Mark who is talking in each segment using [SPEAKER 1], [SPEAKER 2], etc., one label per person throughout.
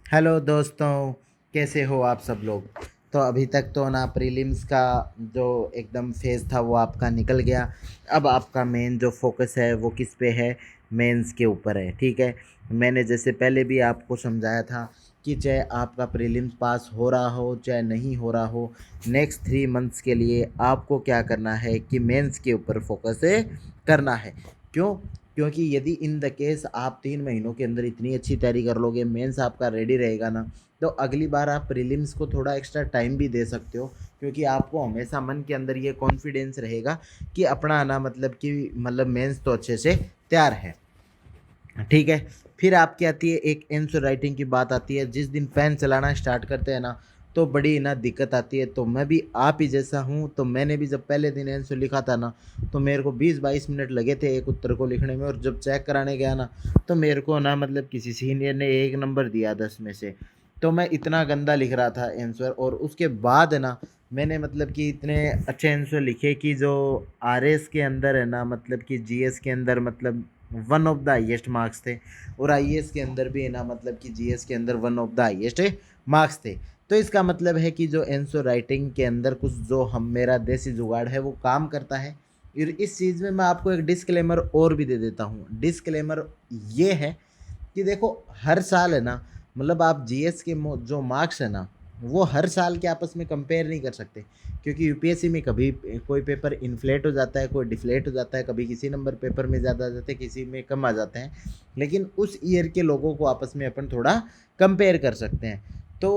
[SPEAKER 1] Hello दोस्तों, कैसे हो आप सब लोग। तो अभी तक तो ना प्रीलिम्स का जो एकदम फेज़ था वो आपका निकल गया। अब आपका मेन जो फोकस है वो किस पे है, मेंस के ऊपर है। ठीक है, मैंने जैसे पहले भी आपको समझाया था कि चाहे आपका प्रीलिम्स पास हो रहा हो चाहे नहीं हो रहा हो, नेक्स्ट 3 मंथ्स के लिए आपको क्या करना है कि मेंस के ऊपर फोकस करना है। क्यों? क्योंकि यदि इन द केस आप 3 महीनों के अंदर इतनी अच्छी तैयारी कर लोगे, मेंस आपका रेडी रहेगा ना, तो अगली बार आप प्रीलिम्स को थोड़ा एक्स्ट्रा टाइम भी दे सकते हो। क्योंकि आपको हमेशा मन के अंदर ये कॉन्फिडेंस रहेगा कि अपना ना मतलब मेंस तो अच्छे से तैयार है। ठीक है, फिर आपकी आती है एक आंसर राइटिंग की बात आती है। जिस दिन पेन चलाना स्टार्ट करते हैं ना, तो बड़ी ना दिक्कत आती है। तो मैं भी आप ही जैसा हूँ, तो मैंने भी जब पहले दिन आंसर लिखा था ना, तो मेरे को 20-22 मिनट लगे थे एक उत्तर को लिखने में। और जब चेक कराने गया ना, तो मेरे को ना किसी सीनियर ने 1 नंबर दिया 10 में से। तो मैं इतना गंदा लिख रहा था आंसर। और उसके बाद है ना, मैंने कि इतने अच्छे आंसर लिखे कि जो आरएस के अंदर है ना, कि जीएस के अंदर one of the highest marks थे। और आईएएस के अंदर भी है ना, कि जीएस के अंदर one of the highest marks थे। तो इसका मतलब है कि जो आंसर राइटिंग के अंदर कुछ जो हम मेरा देसी जुगाड़ है वो काम करता है। और इस चीज़ में मैं आपको एक डिस्क्लेमर और भी दे देता हूँ। डिस्क्लेमर ये है कि देखो, हर साल है ना, आप जीएस के जो मार्क्स है ना, वो हर साल के आपस में कंपेयर नहीं कर सकते। क्योंकि यूपीएससी में कभी कोई पेपर इन्फ्लेट हो जाता है, कोई डिफ्लेट हो जाता है, कभी किसी नंबर पेपर में ज़्यादा आ जाते हैं, किसी में कम आ जाते हैं। लेकिन उस ईयर के लोगों को आपस में अपन थोड़ा कंपेयर कर सकते हैं। तो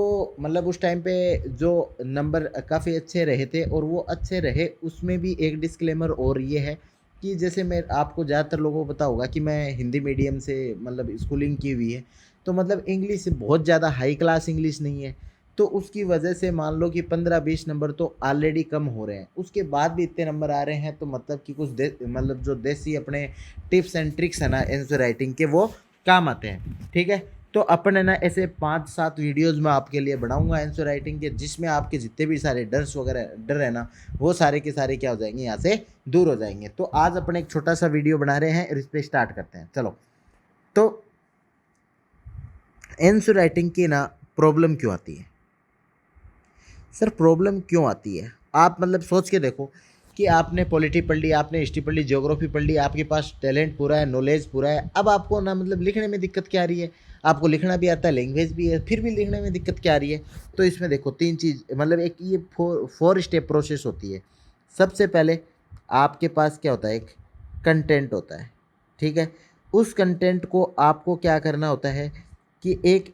[SPEAKER 1] उस टाइम पे जो नंबर काफ़ी अच्छे रहे थे और वो अच्छे रहे, उसमें भी एक डिस्क्लेमर और ये है कि जैसे मैं आपको ज़्यादातर लोगों को पता होगा कि मैं हिंदी मीडियम से स्कूलिंग की हुई है। तो इंग्लिश बहुत ज़्यादा हाई क्लास इंग्लिश नहीं है। तो उसकी वजह से मान लो कि 15-20 नंबर तो ऑलरेडी कम हो रहे हैं, उसके बाद भी इतने नंबर आ रहे हैं। तो कि कुछ जो देसी अपने टिप्स एंड ट्रिक्स है ना आंसर राइटिंग के, वो काम आते हैं। ठीक है, तो अपन है ना ऐसे 5-7 वीडियोज़ मैं आपके लिए बनाऊंगा आंसर राइटिंग के, जिसमें आपके जितने भी सारे डर है ना, वो सारे के सारे क्या हो जाएंगे, यहाँ से दूर हो जाएंगे। तो आज अपन एक छोटा सा वीडियो बना रहे हैं और इस पर स्टार्ट करते हैं। चलो, तो आंसर राइटिंग की ना प्रॉब्लम क्यों आती है? सर, प्रॉब्लम क्यों आती है? आप सोच के देखो कि आपने पॉलिटी पढ़ ली, आपने हिस्ट्री पढ़ ली, ज्योग्राफी पढ़ ली, आपके पास टैलेंट पूरा है, नॉलेज पूरा है। अब आपको ना लिखने में दिक्कत क्या आ रही है? आपको लिखना भी आता है, लैंग्वेज भी है, फिर भी लिखने में दिक्कत क्या आ रही है? तो इसमें देखो 3 चीज़, एक ये फोर स्टेप प्रोसेस होती है। सबसे पहले आपके पास क्या होता है, एक कंटेंट होता है। ठीक है, उस कंटेंट को आपको क्या करना होता है कि एक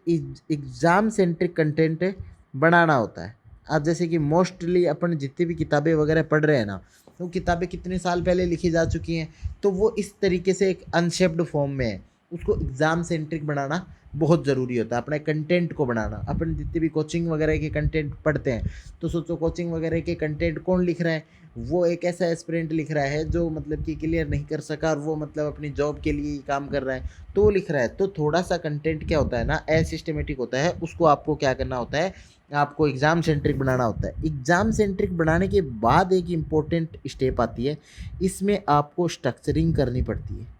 [SPEAKER 1] एग्ज़ाम सेंट्रिक कंटेंट बनाना होता है। अब जैसे कि मोस्टली अपन जितनी भी किताबें वगैरह पढ़ रहे हैं ना, वो किताबें कितने साल पहले लिखी जा चुकी हैं। तो वो इस तरीके से एक अनशेप्ड फॉर्म में है। उसको एग्ज़ाम सेंट्रिक बनाना बहुत ज़रूरी होता है, अपने कंटेंट को बनाना। अपन जितनी भी कोचिंग वगैरह के कंटेंट पढ़ते हैं, तो सोचो कोचिंग वगैरह के कंटेंट कौन लिख रहा है? वो एक ऐसा एस्पिरेंट लिख रहा है जो कि क्लियर नहीं कर सका, और वो अपनी जॉब के लिए ही काम कर रहा है, तो वो लिख रहा है। तो थोड़ा सा कंटेंट क्या होता है ना, असिस्टेमेटिक होता है। उसको आपको क्या करना होता है, आपको एग्ज़ाम सेंट्रिक बनाना होता है। एग्ज़ाम सेंट्रिक बनाने के बाद एक इम्पोर्टेंट स्टेप आती है, इसमें आपको स्ट्रक्चरिंग करनी पड़ती है।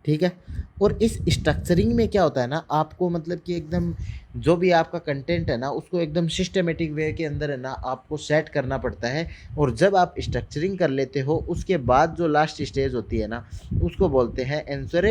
[SPEAKER 1] ठीक है, और इस स्ट्रक्चरिंग में क्या होता है ना, आपको कि एकदम जो भी आपका कंटेंट है ना, उसको एकदम सिस्टमेटिक वे के अंदर है ना आपको सेट करना पड़ता है। और जब आप स्ट्रक्चरिंग कर लेते हो, उसके बाद जो लास्ट स्टेज होती है ना, उसको बोलते हैं आंसर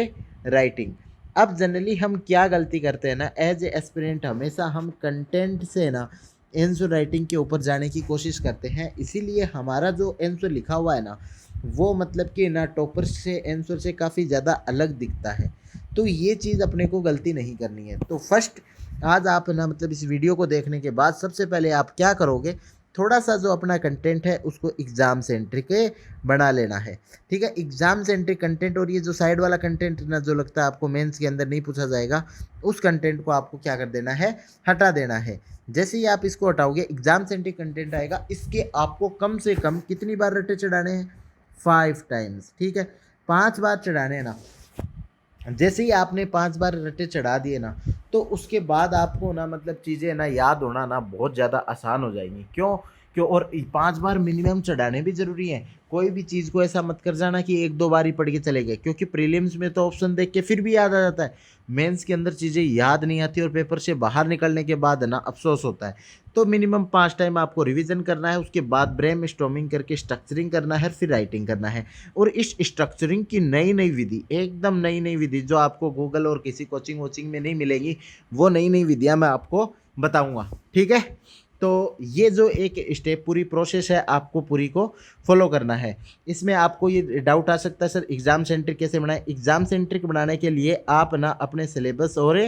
[SPEAKER 1] राइटिंग। अब जनरली हम क्या गलती करते हैं ना, एज ए एस्पिरेंट हमेशा हम कंटेंट से ना आंसर राइटिंग के ऊपर जाने की कोशिश करते हैं। इसीलिए हमारा जो आंसर लिखा हुआ है ना, वो कि ना टॉपर से आंसर से काफ़ी ज़्यादा अलग दिखता है। तो ये चीज़ अपने को गलती नहीं करनी है। तो फर्स्ट, आज आप ना इस वीडियो को देखने के बाद सबसे पहले आप क्या करोगे, थोड़ा सा जो अपना कंटेंट है उसको एग्ज़ाम सेंट्रिक बना लेना है। ठीक है, एग्ज़ाम सेंट्रिक कंटेंट। और ये जो साइड वाला कंटेंट ना, जो लगता है आपको मेंस के अंदर नहीं पूछा जाएगा, उस कंटेंट को आपको क्या कर देना है, हटा देना है। जैसे ही आप इसको हटाओगे, एग्ज़ाम सेंट्रिक कंटेंट आएगा। इसके आपको कम से कम कितनी बार रटे चढ़ाने हैं? 5 टाइम्स। ठीक है, 5 बार चढ़ाने हैं ना। जैसे ही आपने 5 बार रट्टे चढ़ा दिए ना, तो उसके बाद आपको ना चीज़ें ना याद होना ना बहुत ज़्यादा आसान हो जाएंगी। क्यों? क्यों, और 5 बार मिनिमम चढ़ाने भी जरूरी है। कोई भी चीज़ को ऐसा मत कर जाना कि 1-2 बार ही पढ़ के चले गए, क्योंकि प्रीलिम्स में तो ऑप्शन देख के फिर भी याद आ जाता है, मेंस के अंदर चीज़ें याद नहीं आती और पेपर से बाहर निकलने के बाद ना अफसोस होता है। तो मिनिमम 5 टाइम आपको रिवीजन करना है, उसके बाद ब्रेन स्टॉर्मिंग करके स्ट्रक्चरिंग करना है, फिर राइटिंग करना है। और इस स्ट्रक्चरिंग की नई नई विधि, एकदम नई नई विधि जो आपको गूगल और किसी कोचिंग वोचिंग में नहीं मिलेगी, वो नई नई विधियाँ मैं आपको बताऊँगा, ठीक है। तो ये जो एक स्टेप पूरी प्रोसेस है, आपको पूरी को फॉलो करना है। इसमें आपको ये डाउट आ सकता है सर एग्ज़ाम सेंट्रिक कैसे बनाएं। एग्ज़ाम सेंट्रिक बनाने के लिए आप ना अपने सिलेबस और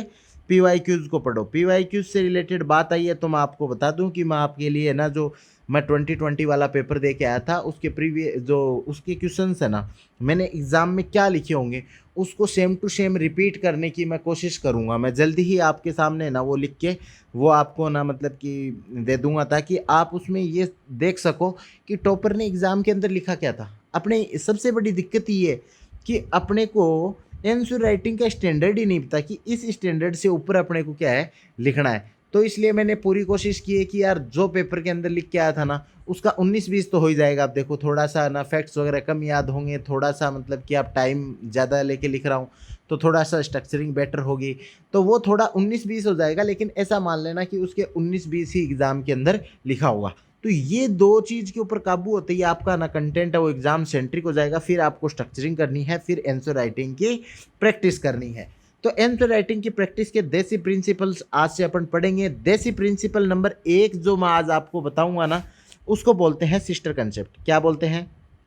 [SPEAKER 1] PYQs को पढ़ो। PYQs से रिलेटेड बात आई है तो मैं आपको बता दूं कि मैं आपके लिए ना जो मैं 2020 वाला पेपर दे के आया था, उसके प्रीवियस जो उसके क्वेश्चंस है ना, मैंने एग्ज़ाम में क्या लिखे होंगे उसको सेम टू सेम रिपीट करने की मैं कोशिश करूँगा। मैं जल्दी ही आपके सामने ना वो लिख के वो आपको ना मतलब कि दे दूंगा, ताकि आप उसमें ये देख सको कि टॉपर ने एग्ज़ाम के अंदर लिखा क्या था। अपने सबसे बड़ी दिक्कत ये है कि अपने को आंसर राइटिंग का स्टैंडर्ड ही नहीं पता कि इस स्टैंडर्ड से ऊपर अपने को क्या है लिखना है। तो इसलिए मैंने पूरी कोशिश की है कि यार जो पेपर के अंदर लिख के आया था ना, उसका 19-20 तो हो ही जाएगा। आप देखो थोड़ा सा ना फैक्ट्स वगैरह कम याद होंगे, थोड़ा सा मतलब कि आप टाइम ज़्यादा लेके लिख रहा हूँ तो थोड़ा सा स्ट्रक्चरिंग बेटर होगी, तो वो थोड़ा 19-20 हो जाएगा। लेकिन ऐसा मान लेना कि उसके 19-20 ही एग्ज़ाम के अंदर लिखा होगा। तो ये दो चीज़ के ऊपर काबू होते ही आपका ना कंटेंट है वो एग्जाम सेंट्रिक हो जाएगा। फिर आपको स्ट्रक्चरिंग करनी है, फिर आंसर राइटिंग की प्रैक्टिस करनी है। तो आंसर राइटिंग की प्रैक्टिस के देसी प्रिंसिपल्स आज से अपन पढ़ेंगे। देसी प्रिंसिपल नंबर 1 जो मैं आज आपको बताऊंगा ना, उसको बोलते हैं सिस्टर कंसेप्ट। क्या बोलते हैं?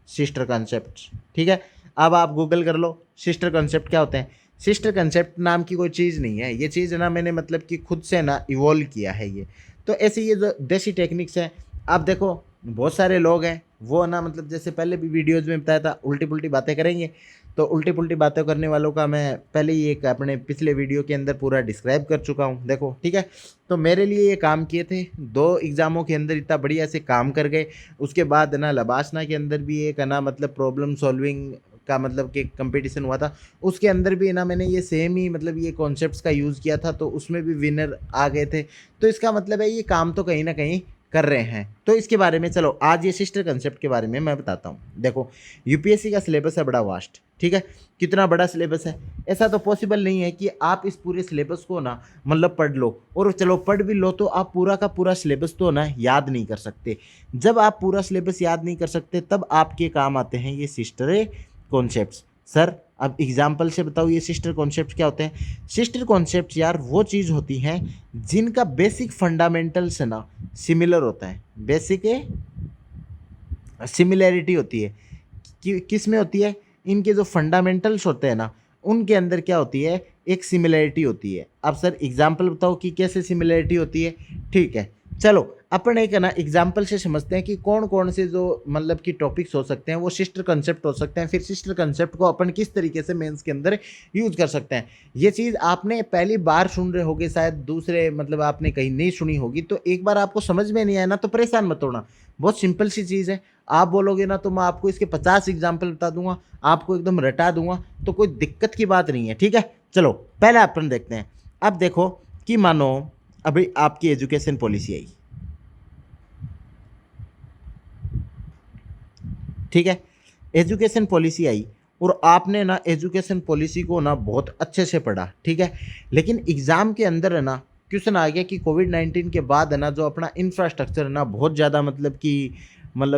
[SPEAKER 1] सिस्टर कंसेप्ट, ठीक है। अब आप गूगल कर लो सिस्टर कंसेप्ट क्या होते हैं। सिस्टर कंसेप्ट नाम की कोई चीज़ नहीं है, ये चीज़ ना मैंने मतलब कि खुद से ना इवॉल्व किया है ये। तो ऐसे ये जो देसी टेक्निक्स हैं, आप देखो बहुत सारे लोग हैं वो ना मतलब जैसे पहले भी वीडियोज़ में बताया था उल्टी पुल्टी बातें करेंगे। तो उल्टी पुल्टी बातें करने वालों का मैं पहले ही एक अपने पिछले वीडियो के अंदर पूरा डिस्क्राइब कर चुका हूँ, देखो ठीक है। तो मेरे लिए ये काम किए थे, 2 एग्ज़ामों के अंदर इतना बढ़िया से काम कर गए। उसके बाद ना लबासना के अंदर भी एक ना मतलब प्रॉब्लम सॉल्विंग का मतलब कि कंपटीशन हुआ था, उसके अंदर भी ना मैंने ये सेम ही मतलब ये कॉन्सेप्ट्स का यूज़ किया था, तो उसमें भी विनर आ गए थे। तो इसका मतलब है ये काम तो कहीं ना कहीं कर रहे हैं। तो इसके बारे में चलो आज ये सिस्टर कंसेप्ट के बारे में मैं बताता हूँ। देखो यूपीएससी का सिलेबस है बड़ा वास्ट, ठीक है। कितना बड़ा सिलेबस है, ऐसा तो पॉसिबल नहीं है कि आप इस पूरे सिलेबस को ना मतलब पढ़ लो, और चलो पढ़ भी लो तो आप पूरा का पूरा सिलेबस तो ना याद नहीं कर सकते। जब आप पूरा सिलेबस याद नहीं कर सकते तब आपके काम आते हैं ये सिस्टर कॉन्सेप्ट्स। सर अब एग्जाम्पल से बताओ ये सिस्टर कॉन्सेप्ट क्या होते हैं। सिस्टर कॉन्सेप्ट यार वो चीज़ होती हैं जिनका बेसिक फंडामेंटल्स है ना सिमिलर होता है। बेसिक सिमिलैरिटी होती है कि किस में होती है, इनके जो फंडामेंटल्स होते हैं ना उनके अंदर क्या होती है, एक सिमिलैरिटी होती है। अब सर एग्जाम्पल बताओ कि कैसे सिमिलैरिटी होती है। ठीक है चलो अपन एक ना एग्जाम्पल से समझते हैं कि कौन कौन से जो मतलब कि टॉपिक्स हो सकते हैं वो सिस्टर कंसेप्ट हो सकते हैं। फिर सिस्टर कंसेप्ट को अपन किस तरीके से मेंस के अंदर यूज कर सकते हैं। ये चीज़ आपने पहली बार सुन रहे होगे, शायद दूसरे मतलब आपने कहीं नहीं सुनी होगी, तो एक बार आपको समझ में नहीं आया ना तो परेशान मत होना। बहुत सिंपल सी चीज़ है, आप बोलोगे ना तो मैं आपको इसके 50 एग्जाम्पल बता दूंगा, आपको एकदम रटा दूंगा, तो कोई दिक्कत की बात नहीं है, ठीक है। चलो पहले अपन देखते हैं। अब देखो कि मानो अभी आपकी एजुकेशन पॉलिसी आई, ठीक है। एजुकेशन पॉलिसी आई और आपने ना एजुकेशन पॉलिसी को ना बहुत अच्छे से पढ़ा, ठीक है। लेकिन एग्ज़ाम के अंदर है ना क्वेश्चन आ गया कि कोविड-19 के बाद है ना जो अपना इंफ्रास्ट्रक्चर है ना बहुत ज़्यादा मतलब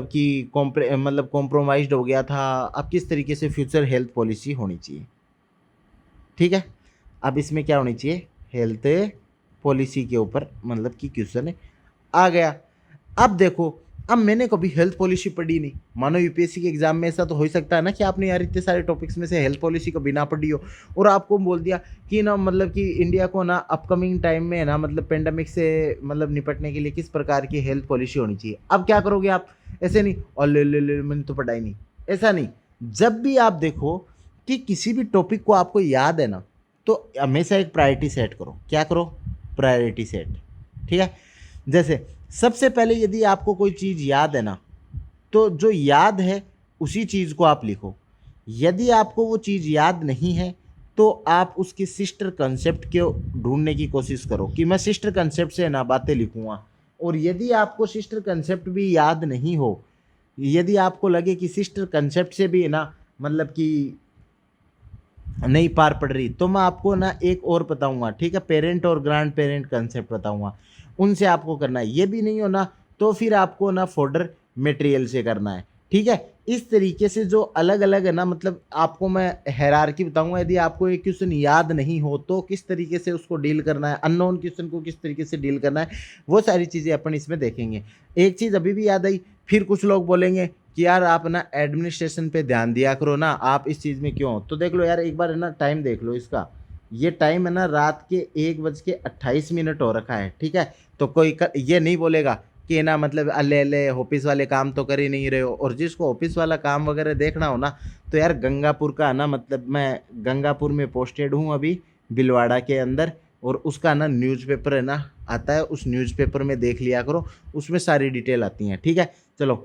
[SPEAKER 1] कि कॉम्प्रोमाइज़्ड हो गया था। अब किस तरीके से फ्यूचर हेल्थ पॉलिसी होनी चाहिए, ठीक है। अब इसमें क्या होनी चाहिए, हेल्थ पॉलिसी के ऊपर मतलब कि क्वेश्चन आ गया। अब देखो अब मैंने कभी हेल्थ पॉलिसी पढ़ी नहीं, मानो यूपीएससी के एग्जाम में ऐसा तो हो ही सकता है ना कि आपने यार इतने सारे टॉपिक्स में से हेल्थ पॉलिसी कभी ना पढ़ी हो, और आपको बोल दिया कि ना मतलब कि इंडिया को ना अपकमिंग टाइम में ना मतलब पेंडेमिक से मतलब निपटने के लिए किस प्रकार की हेल्थ पॉलिसी होनी चाहिए। अब क्या करोगे आप, ऐसे नहीं और ले मैंने तो पढ़ा ही नहीं, ऐसा नहीं। जब भी आप देखो कि किसी भी टॉपिक को आपको याद है ना तो हमेशा एक प्रायोरिटी सेट करो। क्या करो, प्रायोरिटी सेट, ठीक है। जैसे सबसे पहले यदि आपको कोई चीज़ याद है ना तो जो याद है उसी चीज़ को आप लिखो। यदि आपको वो चीज़ याद नहीं है तो आप उसके सिस्टर कंसेप्ट के ढूंढने की कोशिश करो कि मैं सिस्टर कंसेप्ट से ना बातें लिखूँगा। और यदि आपको सिस्टर कंसेप्ट भी याद नहीं हो, यदि आपको लगे कि सिस्टर कंसेप्ट से भी ना मतलब कि नहीं पार पड़ रही, तो मैं आपको ना एक और बताऊंगा, ठीक है, पेरेंट और ग्रैंड पेरेंट कंसेप्ट बताऊंगा, उनसे आपको करना है। ये भी नहीं हो ना तो फिर आपको ना फोल्डर मटेरियल से करना है, ठीक है। इस तरीके से जो अलग अलग है ना मतलब आपको मैं हायरार्की बताऊंगा। यदि आपको एक क्वेश्चन याद नहीं हो तो किस तरीके से उसको डील करना है, अननोन क्वेश्चन को किस तरीके से डील करना है, वो सारी चीज़ें अपन इसमें देखेंगे। एक चीज़ अभी भी याद आई, फिर कुछ लोग बोलेंगे कि यार आप ना एडमिनिस्ट्रेशन पे ध्यान दिया करो ना, आप इस चीज़ में क्यों? तो देख लो यार एक बार है ना टाइम देख लो इसका, ये टाइम है ना रात के 1:28 हो रखा है, ठीक है। तो ये नहीं बोलेगा कि ना मतलब अल्ले अल्ले ऑफिस वाले काम तो कर ही नहीं रहे हो। और जिसको ऑफिस वाला काम वगैरह देखना हो ना तो यार गंगापुर का ना मतलब मैं गंगापुर में पोस्टेड हूँ अभी बिलवाड़ा के अंदर, और उसका ना न्यूज़पेपर है ना आता है, उस न्यूज़पेपर में देख लिया करो, उसमें सारी डिटेल आती हैं, ठीक है। चलो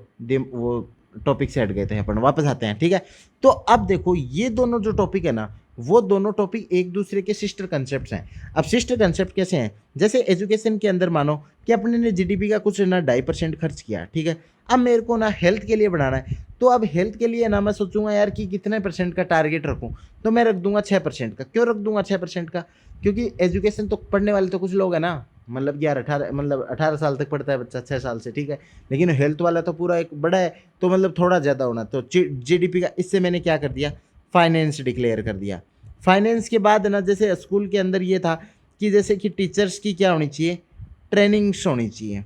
[SPEAKER 1] वो टॉपिक से हट गए थे अपन, वापस आते हैं, ठीक है। तो अब देखो ये दोनों जो टॉपिक है ना वो दोनों टॉपिक एक दूसरे के सिस्टर कंसेप्ट हैं। अब सिस्टर कंसेप्ट कैसे हैं, जैसे एजुकेशन के अंदर मानो कि अपने ने जीडीपी का कुछ ना 2.5% खर्च किया, ठीक है। अब मेरे को ना हेल्थ के लिए बढ़ाना है, तो अब हेल्थ के लिए ना मैं सोचूंगा यार कि कितने परसेंट का टारगेट रखूं, तो मैं रख दूंगा 6% का। क्यों रख दूंगा 6% का? क्योंकि एजुकेशन तो पढ़ने वाले तो कुछ लोग हैं ना, मतलब यार 18 साल तक पढ़ता है बच्चा, 6 साल से, ठीक है। लेकिन हेल्थ वाला तो पूरा एक बड़ा है, तो मतलब थोड़ा ज़्यादा होना। तो जीडीपी का इससे मैंने क्या कर दिया, फाइनेंस डिक्लेयर कर दिया। फाइनेंस के बाद ना जैसे स्कूल के अंदर ये था कि जैसे कि टीचर्स की क्या होनी चाहिए, ट्रेनिंग्स होनी चाहिए,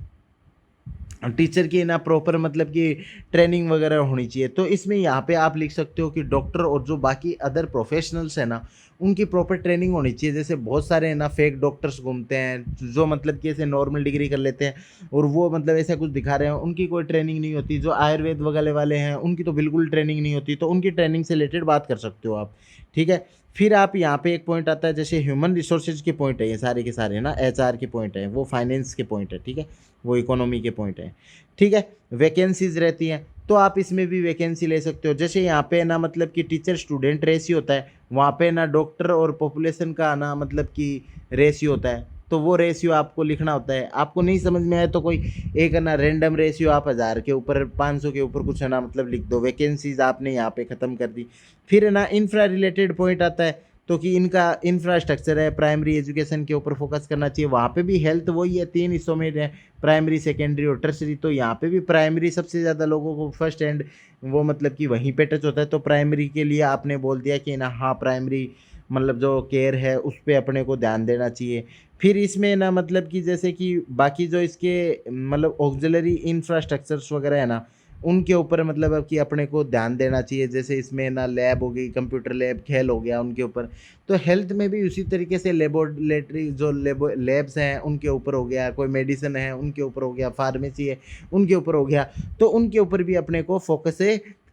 [SPEAKER 1] टीचर की ना प्रॉपर मतलब कि ट्रेनिंग वगैरह होनी चाहिए। तो इसमें यहाँ पे आप लिख सकते हो कि डॉक्टर और जो बाकी अदर प्रोफेशनल्स हैं ना उनकी प्रॉपर ट्रेनिंग होनी चाहिए। जैसे बहुत सारे ना फेक डॉक्टर्स घूमते हैं जो मतलब कि ऐसे नॉर्मल डिग्री कर लेते हैं और वो मतलब ऐसा कुछ दिखा रहे हैं, उनकी कोई ट्रेनिंग नहीं होती। जो आयुर्वेद वगैरह वाले हैं उनकी तो बिल्कुल ट्रेनिंग नहीं होती, तो उनकी ट्रेनिंग से रिलेटेड बात कर सकते हो आप, ठीक है। फिर आप यहाँ पे एक पॉइंट आता है, जैसे ह्यूमन रिसोर्सेज के पॉइंट है ये सारे के सारे ना, एचआर के पॉइंट है, वो फाइनेंस के पॉइंट है, ठीक है, वो इकोनॉमी के पॉइंट है, ठीक है। वैकेंसीज रहती हैं तो आप इसमें भी वैकेंसी ले सकते हो। जैसे यहाँ पे ना मतलब कि टीचर स्टूडेंट रेशियो होता है, वहाँ पे ना डॉक्टर और पॉपुलेशन का ना मतलब कि रेशियो होता है, तो वो रेशियो आपको लिखना होता है। आपको नहीं समझ में आए तो कोई एक है ना रैंडम रेशियो आप 1000 के ऊपर 500 के ऊपर कुछ है ना मतलब लिख दो, वैकेंसीज आपने यहाँ पे ख़त्म कर दी। फिर है ना इंफ्रा रिलेटेड पॉइंट आता है, तो कि इनका इंफ्रास्ट्रक्चर है, प्राइमरी एजुकेशन के ऊपर फोकस करना चाहिए। वहाँ पे भी हेल्थ वही है, 3 हिस्सों में है, प्राइमरी सेकेंडरी और टर्सरी। तो यहाँ पे भी प्राइमरी सबसे ज़्यादा लोगों को फर्स्ट हैंड वो मतलब कि वहीं पे टच होता है। तो प्राइमरी के लिए आपने बोल दिया कि ना हाँ प्राइमरी मतलब जो केयर है उस पर अपने को ध्यान देना चाहिए। फिर इसमें ना मतलब कि जैसे कि बाकी जो इसके मतलब ऑक्सिलरी इंफ्रास्ट्रक्चर्स वगैरह है ना उनके ऊपर मतलब अब कि अपने को ध्यान देना चाहिए। जैसे इसमें ना लैब हो गई, कंप्यूटर लैब, खेल हो गया उनके ऊपर। तो हेल्थ में भी उसी तरीके से लेबोरेटरी जो लैब्स हैं उनके ऊपर हो गया, कोई मेडिसिन है उनके ऊपर हो गया, फार्मेसी है उनके ऊपर हो गया, तो उनके ऊपर भी अपने को फोकस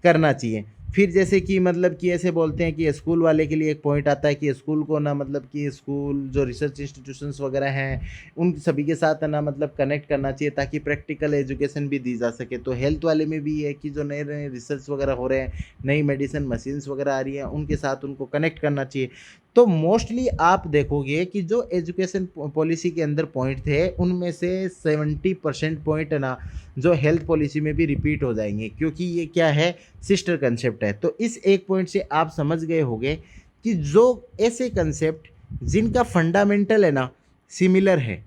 [SPEAKER 1] करना चाहिए। फिर जैसे कि मतलब कि ऐसे बोलते हैं कि स्कूल वाले के लिए एक पॉइंट आता है कि स्कूल को ना मतलब कि स्कूल जो रिसर्च इंस्टीट्यूशंस वगैरह हैं उन सभी के साथ ना मतलब कनेक्ट करना चाहिए ताकि प्रैक्टिकल एजुकेशन भी दी जा सके। तो हेल्थ वाले में भी है कि जो नए नए रिसर्च वगैरह हो रहे हैं, नई मेडिसिन मशीन्स वगैरह आ रही हैं, उनके साथ उनको कनेक्ट करना चाहिए। तो मोस्टली आप देखोगे कि जो एजुकेशन पॉलिसी के अंदर पॉइंट थे उनमें से 70% पॉइंट ना जो हेल्थ पॉलिसी में भी रिपीट हो जाएंगे, क्योंकि ये क्या है, सिस्टर कंसेप्ट है। तो इस एक पॉइंट से आप समझ गए होंगे कि जो ऐसे कंसेप्ट जिनका फंडामेंटल है ना सिमिलर है,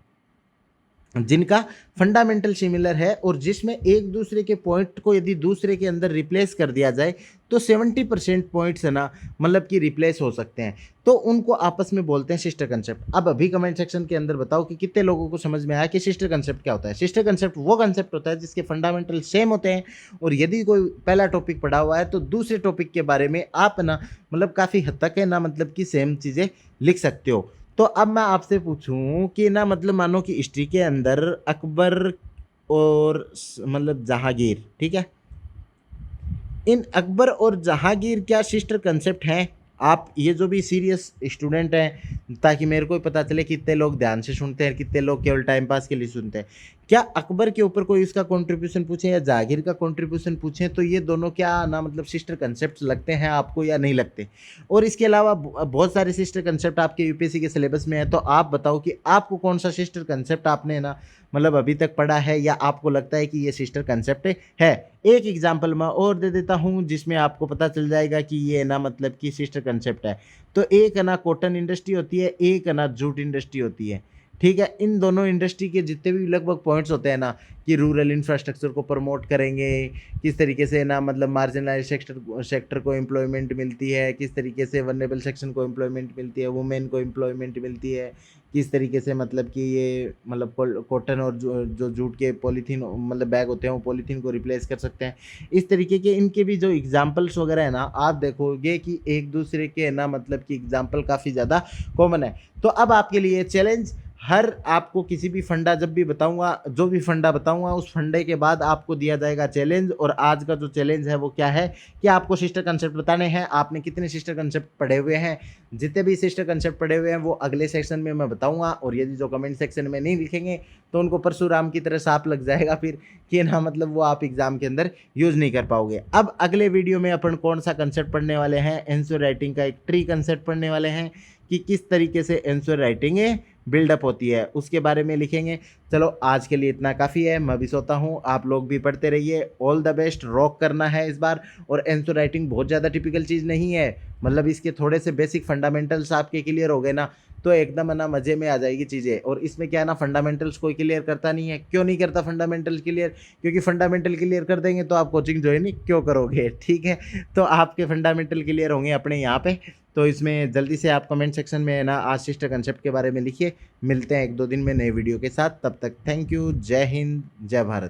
[SPEAKER 1] जिनका फंडामेंटल सिमिलर है और जिसमें एक दूसरे के पॉइंट को यदि दूसरे के अंदर रिप्लेस कर दिया जाए तो 70% पॉइंट्स है ना मतलब कि रिप्लेस हो सकते हैं। तो उनको आपस में बोलते हैं सिस्टर कंसेप्ट। अब अभी कमेंट सेक्शन के अंदर बताओ कि कितने लोगों को समझ में आया कि सिस्टर कंसेप्ट क्या होता है। सिस्टर कंसेप्ट वो कंसेप्ट होता है जिसके फंडामेंटल सेम होते हैं, और यदि कोई पहला टॉपिक पढ़ा हुआ है तो दूसरे टॉपिक के बारे में आप ना मतलब काफ़ी हद तक है ना मतलब कि सेम चीज़ें लिख सकते हो। तो अब मैं आपसे पूछूं कि ना मतलब मानो कि हिस्ट्री के अंदर अकबर और मतलब जहांगीर, ठीक है, इन अकबर और जहांगीर क्या सिस्टर कंसेप्ट हैं? आप ये जो भी सीरियस स्टूडेंट हैं, ताकि मेरे को भी पता चले कितने लोग ध्यान से सुनते हैं, कितने लोग केवल टाइम पास के लिए सुनते हैं, क्या अकबर के ऊपर कोई उसका कंट्रीब्यूशन पूछे या जहांगीर का कंट्रीब्यूशन पूछें तो ये दोनों क्या ना मतलब सिस्टर कंसेप्ट लगते हैं आपको या नहीं लगते? और इसके अलावा बहुत सारे सिस्टर कंसेप्ट आपके यूपीएससी के सिलेबस में है, तो आप बताओ कि आपको कौन सा सिस्टर कंसेप्ट आपने ना मतलब अभी तक पढ़ा है या आपको लगता है कि ये सिस्टर कंसेप्ट है। एक एग्जाम्पल मैं और दे देता हूँ जिसमें आपको पता चल जाएगा कि ये ना मतलब कि सिस्टर कंसेप्ट है। तो एक ना कॉटन इंडस्ट्री होती है, एक ना जूट इंडस्ट्री होती है। ठीक है, इन दोनों इंडस्ट्री के जितने भी लगभग पॉइंट्स होते हैं ना कि रूरल इंफ्रास्ट्रक्चर को प्रमोट करेंगे, किस तरीके से ना मतलब मार्जिनलाइज सेक्टर को एम्प्लॉयमेंट मिलती है, किस तरीके से वनरेबल सेक्शन को एम्प्लॉयमेंट मिलती है, वुमेन को एम्प्लॉयमेंट मिलती है, किस तरीके से मतलब कि ये मतलब कॉटन और जो जूट के पॉलीथीन मतलब बैग होते हैं वो पॉलीथीन को रिप्लेस कर सकते हैं। इस तरीके के इनके भी जो एग्जाम्पल्स वगैरह है ना, आप देखोगे कि एक दूसरे के ना मतलब कि एग्जाम्पल काफ़ी ज़्यादा कॉमन है। तो अब आपके लिए चैलेंज, हर आपको किसी भी फंडा जब भी बताऊंगा, जो भी फंडा बताऊंगा उस फंडे के बाद आपको दिया जाएगा चैलेंज। और आज का जो चैलेंज है वो क्या है कि आपको सिस्टर कंसेप्ट बताने हैं। आपने कितने सिस्टर कंसेप्ट पढ़े हुए हैं, जितने भी सिस्टर कंसेप्ट पढ़े हुए हैं वो अगले सेक्शन में मैं बताऊंगा। और यदि जो कमेंट सेक्शन में नहीं लिखेंगे तो उनको परशुराम की तरह सांप लग जाएगा फिर, कि ना मतलब वो आप एग्जाम के अंदर यूज नहीं कर पाओगे। अब अगले वीडियो में अपन कौन सा कंसेप्ट पढ़ने वाले हैं, आंसर राइटिंग का एक ट्री कंसेप्ट पढ़ने वाले हैं कि किस तरीके से आंसर राइटिंग बिल्डअप होती है, उसके बारे में लिखेंगे। चलो आज के लिए इतना काफ़ी है, मैं भी सोता हूँ, आप लोग भी पढ़ते रहिए। ऑल द बेस्ट, रॉक करना है इस बार। और आंसर राइटिंग बहुत ज़्यादा टिपिकल चीज़ नहीं है, मतलब इसके थोड़े से बेसिक फंडामेंटल्स आपके क्लियर हो गए ना तो एकदम है ना मज़े में आ जाएगी चीज़ें। और इसमें क्या है ना, फंडामेंटल्स कोई क्लियर करता नहीं है। क्यों नहीं करता फंडामेंटल क्लियर? क्योंकि फंडामेंटल क्लियर कर देंगे तो आप कोचिंग ज्वाइन ही क्यों करोगे? ठीक है, तो आपके फंडामेंटल क्लियर होंगे अपने यहाँ पे। तो इसमें जल्दी से आप कमेंट सेक्शन में ना आज सिस्टर कंसेप्ट के बारे में लिखिए। मिलते हैं एक दो दिन में नए वीडियो के साथ, तब तक थैंक यू, जय हिंद, जय भारत।